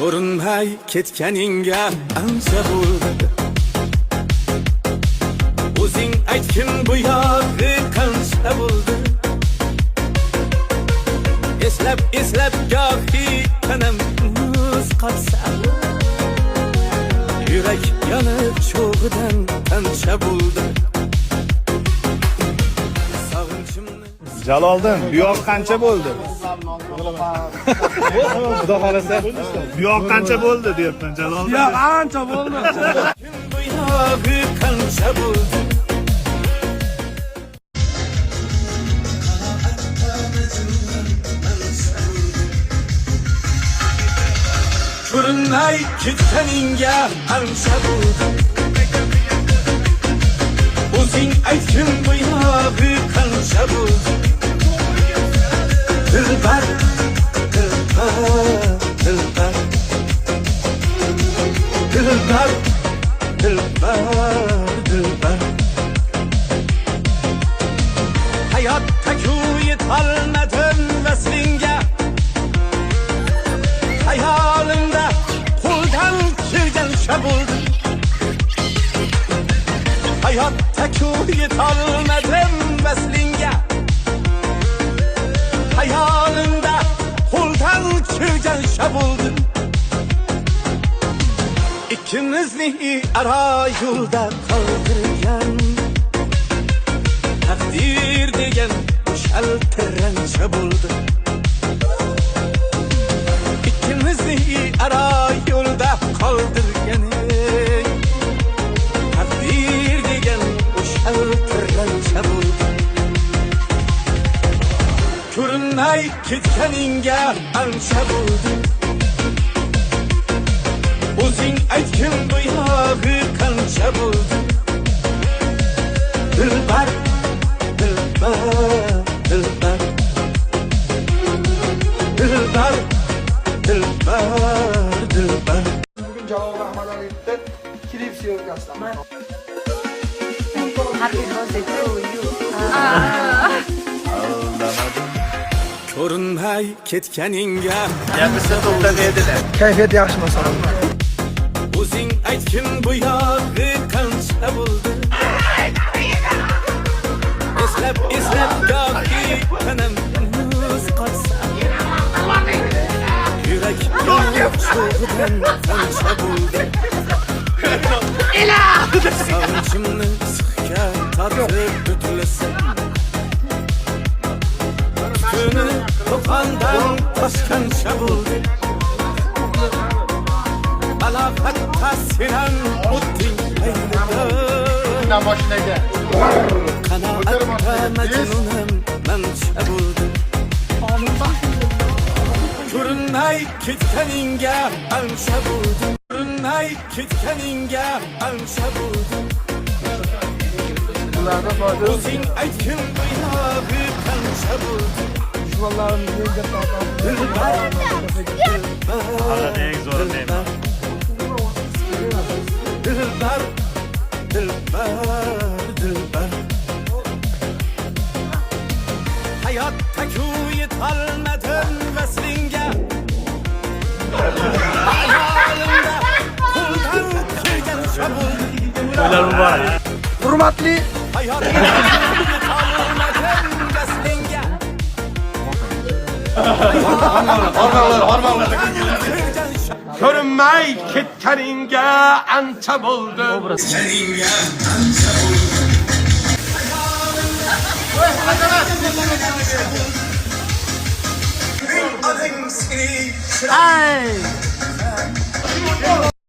ko'rinmay ketganingga ancha bo'ldi. O'zing aytgin bu yog'i qancha bo'ldi. Eslab gohi tanam muz qotsa, yurak yonib cho'g'idan qancha bo'ldi. Jaloliddin, bu yoq qancha bo'ldi? Xudo xolasa, bu yoq qancha bo'ldi deyapman Jaloliddin. Ya ancha bo'ldi. Bu yog'i qancha bo'ldi. Ko'rinmay ketganingga ancha bo'ldi. O'zing aytgin bu yog'i qancha bo'ldi. Dilbar, dilbar, dilbar, dilbar, dilbar, dilbar. Hayotda yetolmadim vaslinga, hayolimda qo'ldan kelgancha bo'ldi. Hayotda yetolmadim vaslinga, hayolimda qo'ldan kelgancha bo'ldi. İkimizni ara yo'lda qoldirgan taqdir degan shaltirancha bo'ldi. İkimizni ara yo'lda qoldirgan taqdir degan shaltirancha bo'ldi. Ko'rinmay ketganingga ancha bo'ldi. O'zing aytgin bu yog'i qancha bo'ldi. Dilbar, dilbar, dilbar, dilbar, dilbar, dilbar. Bugün Jaloliddin Ahmadaliyev'de klip syomkasidan. Happy birthday to you. Ko'rinmay ketganingga Gapirsa to'xtatadilar. Kayfiyat yaxshi masalan. o'zing aytgin bu yog'i qancha bo'ldi. Eslab gohi tanam muz qotsa, yurak yonib cho'g'idan qancha bo'ldi. Sog'inchimni sixga tortib o'tlasam, kuni to'qondan toshgancha bo'ldi. Alahatta senem o'tding aylida. Mashinaga. Qanoatga majnunam mancha bo'ldi. Ko'rinmay ketganingga ancha bo'ldi. Ko'rinmay ketganingga ancha bo'ldi. O'zing aytgin bu yog'i qancha bo'ldi. Hozir eng zo'ri men. Dilbar, dilbar, dilbar. Hayotda yetolmadim vaslinga, hayolimda qo'ldan kelgancha bo'ldi. To'ylar muborak. Hurmatli Hayotda yetolmadim vaslinga, Ko'rinmay ketganingga ancha bo'ldi. Ay!